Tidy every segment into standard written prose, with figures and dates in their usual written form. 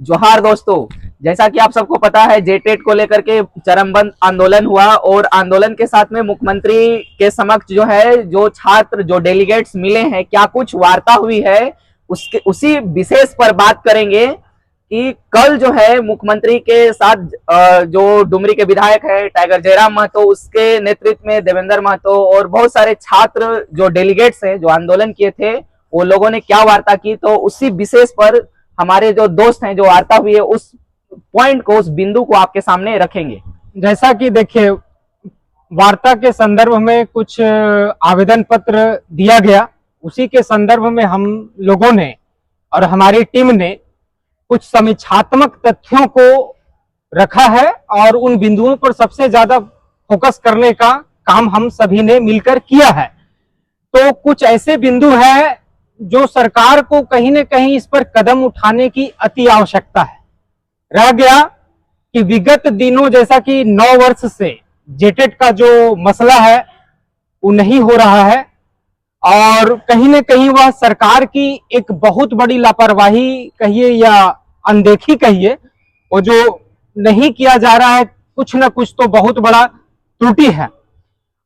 जोहार दोस्तों। जैसा कि आप सबको पता है, जेटेट को लेकर के चरमबंद आंदोलन हुआ और आंदोलन के साथ में मुख्यमंत्री के समक्ष जो है, जो छात्र, जो डेलीगेट्स मिले हैं, क्या कुछ वार्ता हुई है, उसके उसी विशेष पर बात करेंगे कि कल जो है मुख्यमंत्री के साथ जो डुमरी के विधायक है टाइगर जयराम महतो, उसके नेतृत्व में देवेंद्र महतो और बहुत सारे छात्र जो डेलीगेट्स हैं, जो आंदोलन किए थे, वो लोगों ने क्या वार्ता की, तो उसी विशेष पर हमारे जो दोस्त हैं, जो वार्ता हुई है, उस पॉइंट को, उस बिंदु को आपके सामने रखेंगे। जैसा कि देखिए, वार्ता के संदर्भ में कुछ आवेदन पत्र दिया गया, उसी के संदर्भ में हम लोगों ने और हमारी टीम ने कुछ समीक्षात्मक तथ्यों को रखा है और उन बिंदुओं पर सबसे ज्यादा फोकस करने का काम हम सभी ने मिलकर किया है। तो कुछ ऐसे बिंदु हैं जो सरकार को कहीं न कहीं इस पर कदम उठाने की अति आवश्यकता है। रह गया कि विगत दिनों जैसा कि 9 वर्ष से जेटेट का जो मसला है वो नहीं हो रहा है और कहीं न कहीं वह सरकार की एक बहुत बड़ी लापरवाही कहिए या अनदेखी कहिए, वो जो नहीं किया जा रहा है, कुछ न कुछ तो बहुत बड़ा त्रुटि है।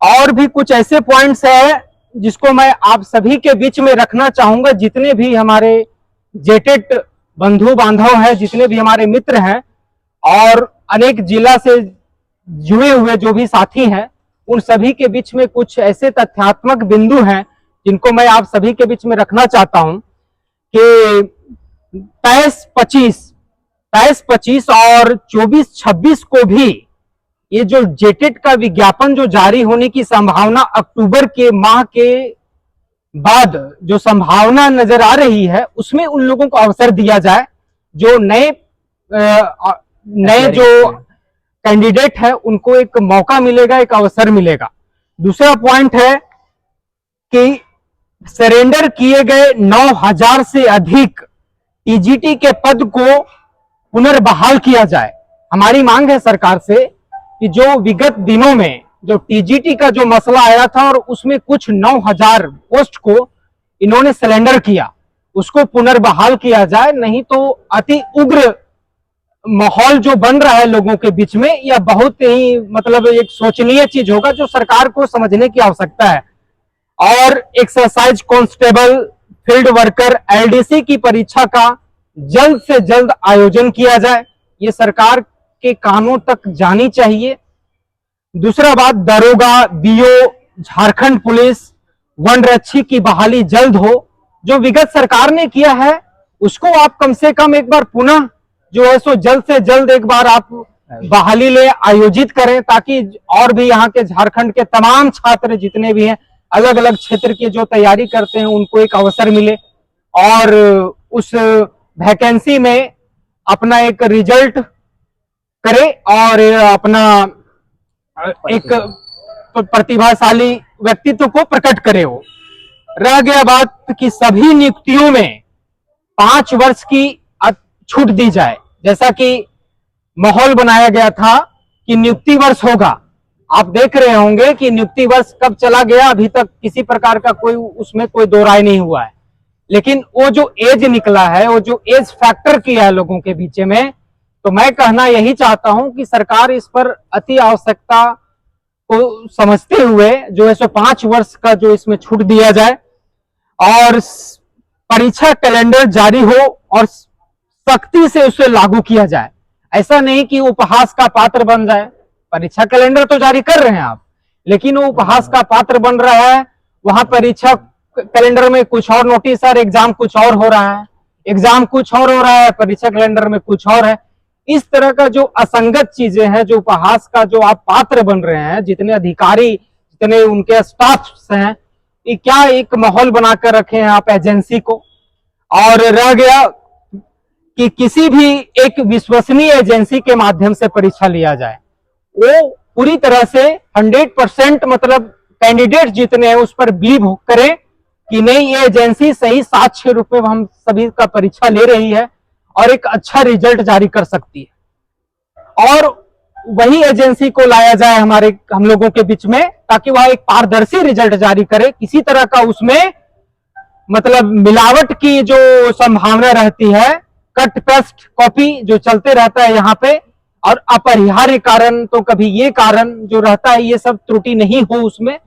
और भी कुछ ऐसे पॉइंट्स है जिसको मैं आप सभी के बीच में रखना चाहूंगा। जितने भी हमारे जेटेट बंधु बांधव हैं, जितने भी हमारे मित्र हैं और अनेक जिला से जुड़े हुए जो भी साथी हैं, उन सभी के बीच में कुछ ऐसे तथ्यात्मक बिंदु हैं जिनको मैं आप सभी के बीच में रखना चाहता हूं कि 23-25 और 24-26 को भी ये जो जेटेट का विज्ञापन जो जारी होने की संभावना अक्टूबर के माह के बाद जो संभावना नजर आ रही है, उसमें उन लोगों को अवसर दिया जाए जो नए जो कैंडिडेट है उनको एक मौका मिलेगा, एक अवसर मिलेगा। दूसरा पॉइंट है कि सरेंडर किए गए 9,000 से अधिक टीजीटी के पद को पुनर्बहाल किया जाए। हमारी मांग है सरकार से कि जो विगत दिनों में जो टीजीटी का जो मसला आया था और उसमें कुछ 9,000 पोस्ट को इन्होंने सिलेंडर किया, उसको पुनर्बहाल किया जाए। नहीं तो अति उग्र माहौल जो बन रहा है लोगों के बीच में, यह बहुत ही मतलब एक सोचनीय चीज होगा जो सरकार को समझने की आवश्यकता है। और exercise constable, field worker, LDC की परीक्षा का जल्द से जल्द आयोजन किया जाए, ये सरकार के कानों तक जानी चाहिए। दूसरा बात, दरोगा, बीओ, झारखंड पुलिस, वनरक्षी की बहाली जल्द हो। जो विगत सरकार ने किया है उसको आप कम से कम एक बार पुनः जो है सो जल्द से जल्द एक बार आप बहाली ले आयोजित करें, ताकि और भी यहाँ के झारखंड के तमाम छात्र जितने भी हैं, अलग अलग क्षेत्र की जो तैयारी करते हैं, उनको एक अवसर मिले और उस वैकेंसी में अपना एक रिजल्ट करे और अपना एक प्रतिभाशाली व्यक्तित्व को प्रकट करे। हो रह गया बात कि सभी नियुक्तियों में 5 वर्ष की छूट दी जाए। जैसा कि माहौल बनाया गया था कि नियुक्ति वर्ष होगा, आप देख रहे होंगे कि नियुक्ति वर्ष कब चला गया, अभी तक किसी प्रकार का कोई उसमें कोई दो राय नहीं हुआ है। लेकिन वो जो एज निकला है, वो जो एज फैक्टर किया है लोगों के बीच में, तो मैं कहना यही चाहता हूं कि सरकार इस पर अति आवश्यकता को समझते हुए जो है सो 5 वर्ष का जो इसमें छूट दिया जाए और परीक्षा कैलेंडर जारी हो और सख्ती से उसे लागू किया जाए। ऐसा नहीं कि उपहास का पात्र बन जाए। परीक्षा कैलेंडर तो जारी कर रहे हैं आप, लेकिन वो उपहास का पात्र बन रहा है। वहां परीक्षा कैलेंडर में कुछ और नोटिस और एग्जाम कुछ और हो रहा है, एग्जाम कुछ और हो रहा है, परीक्षा कैलेंडर में कुछ और है। इस तरह का जो असंगत चीजें हैं, जो उपहास का जो आप पात्र बन रहे हैं, जितने अधिकारी, जितने उनके स्टाफ हैं, ये क्या एक माहौल बनाकर रखे हैं आप एजेंसी को। और रह गया कि किसी भी एक विश्वसनीय एजेंसी के माध्यम से परीक्षा लिया जाए, वो पूरी तरह से 100% मतलब कैंडिडेट जितने हैं उस पर बिलीव करें कि नहीं, ये एजेंसी सही साक्ष्य रूप में हम सभी का परीक्षा ले रही है और एक अच्छा रिजल्ट जारी कर सकती है। और वही एजेंसी को लाया जाए हम लोगों के बीच में, ताकि वह एक पारदर्शी रिजल्ट जारी करे। किसी तरह का उसमें मतलब मिलावट की जो संभावना रहती है कट पेस्ट कॉपी जो चलते रहता है यहाँ पे, और अपरिहार्य कारण तो कभी ये कारण जो रहता है ये सब त्रुटि नहीं हो उसमें।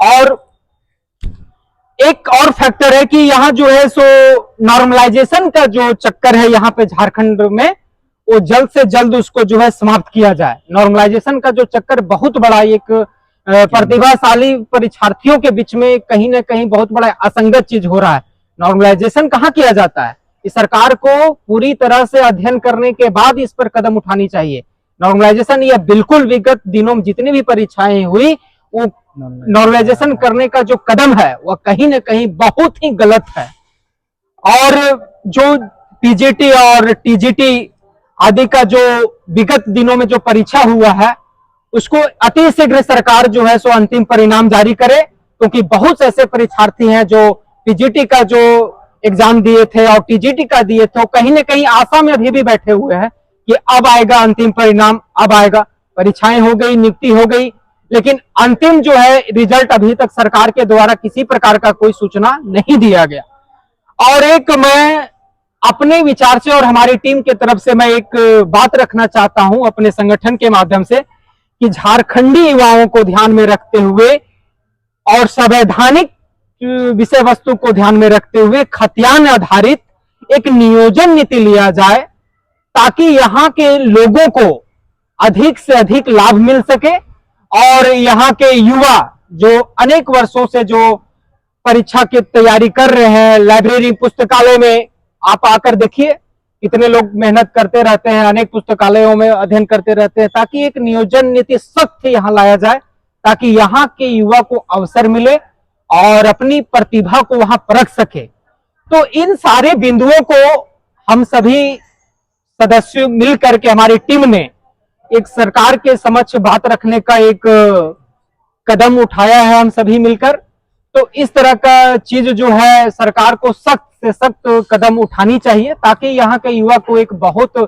और एक और फैक्टर है कि यहाँ जो है सो नॉर्मलाइजेशन का जो चक्कर है यहाँ पे झारखंड में, वो जल्द से जल्द उसको जो है समाप्त किया जाए। नॉर्मलाइजेशन का जो चक्कर बहुत बड़ा एक प्रतिभाशाली परीक्षार्थियों के बीच में कहीं ना कहीं बहुत बड़ा असंगत चीज हो रहा है। नॉर्मलाइजेशन कहाँ किया जाता है? इस सरकार को पूरी तरह से अध्ययन करने के बाद इस पर कदम उठानी चाहिए। नॉर्मलाइजेशन यह बिल्कुल विगत दिनों में जितनी भी परीक्षाएं हुई, वो नॉर्मलाइजेशन करने का जो कदम है वह कहीं ना कहीं बहुत ही गलत है। और जो पीजीटी और टीजीटी आदि का जो विगत दिनों में जो परीक्षा हुआ है, उसको अति शीघ्र सरकार जो है सो अंतिम परिणाम जारी करे, क्योंकि बहुत से ऐसे परीक्षार्थी हैं जो पीजीटी का जो एग्जाम दिए थे और टीजीटी का दिए थे, कहीं ना कहीं आशा में अभी भी बैठे हुए हैं कि अब आएगा अंतिम परिणाम, अब आएगा। परीक्षाएं हो गई, नियुक्ति हो गई, लेकिन अंतिम जो है रिजल्ट अभी तक सरकार के द्वारा किसी प्रकार का कोई सूचना नहीं दिया गया। और एक मैं अपने विचार से और हमारी टीम की तरफ से मैं एक बात रखना चाहता हूं अपने संगठन के माध्यम से, कि झारखंडी युवाओं को ध्यान में रखते हुए और संवैधानिक विषय वस्तु को ध्यान में रखते हुए खतियान आधारित एक नियोजन नीति लिया जाए, ताकि यहाँ के लोगों को अधिक से अधिक लाभ मिल सके। और यहाँ के युवा जो अनेक वर्षों से जो परीक्षा की तैयारी कर रहे हैं, लाइब्रेरी पुस्तकालय में आप आकर देखिए कितने लोग मेहनत करते रहते हैं, अनेक पुस्तकालयों में अध्ययन करते रहते हैं, ताकि एक नियोजन नीति सख्त यहाँ लाया जाए, ताकि यहाँ के युवा को अवसर मिले और अपनी प्रतिभा को वहां परख सके। तो इन सारे बिंदुओं को हम सभी सदस्य मिल करके हमारी टीम ने एक सरकार के समक्ष बात रखने का एक कदम उठाया है, हम सभी मिलकर। तो इस तरह का चीज जो है सरकार को सख्त से सख्त कदम उठानी चाहिए, ताकि यहाँ के युवा को एक बहुत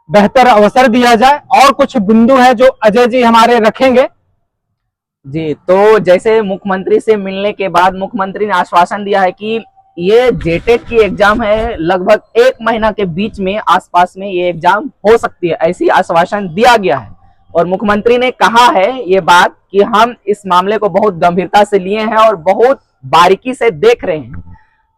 बेहतर अवसर दिया जाए। और कुछ बिंदु है जो अजय जी हमारे रखेंगे। जी, तो जैसे मुख्यमंत्री से मिलने के बाद मुख्यमंत्री ने आश्वासन दिया है कि ये जेटेट की एग्जाम है, लगभग 1 महीना के बीच में आसपास में ये एग्जाम हो सकती है, ऐसी आश्वासन दिया गया है। और मुख्यमंत्री ने कहा है ये बात कि हम इस मामले को बहुत गंभीरता से लिए हैं और बहुत बारीकी से देख रहे हैं।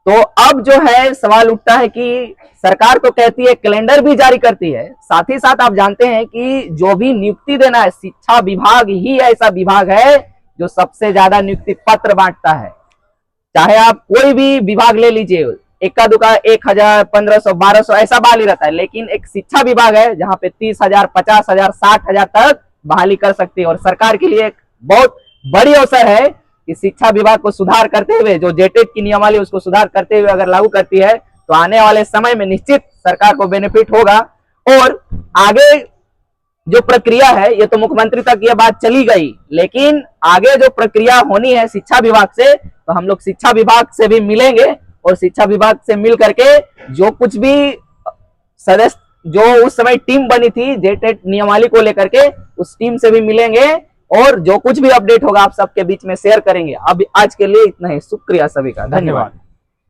तो अब जो है सवाल उठता है कि सरकार तो कहती है, कैलेंडर भी जारी करती है, साथ ही साथ आप जानते हैं कि जो भी नियुक्ति देना है, शिक्षा विभाग ही ऐसा विभाग है जो सबसे ज्यादा नियुक्ति पत्र बांटता है। चाहे आप कोई भी विभाग ले लीजिए, इक्का दुक्का 1000, 1500, 1200 ऐसा बहाली रहता है, लेकिन एक शिक्षा विभाग है जहां पे 30,000, 50,000, 60,000 तक बहाली कर सकती है। और सरकार के लिए एक बहुत बड़ी अवसर है कि शिक्षा विभाग को सुधार करते हुए, जो जेटेट की नियमावली उसको सुधार करते हुए अगर लागू करती है, तो आने वाले समय में निश्चित सरकार को बेनिफिट होगा। और आगे जो प्रक्रिया है, ये तो मुख्यमंत्री तक ये बात चली गई, लेकिन आगे जो प्रक्रिया होनी है शिक्षा विभाग से, तो हम लोग शिक्षा विभाग से भी मिलेंगे और शिक्षा विभाग से मिल करके जो कुछ भी सदस्य, जो उस समय टीम बनी थी जेटेट नियमावली को लेकर के, उस टीम से भी मिलेंगे और जो कुछ भी अपडेट होगा आप सबके बीच में शेयर करेंगे। अब आज के लिए इतना ही, शुक्रिया सभी का, धन्यवाद।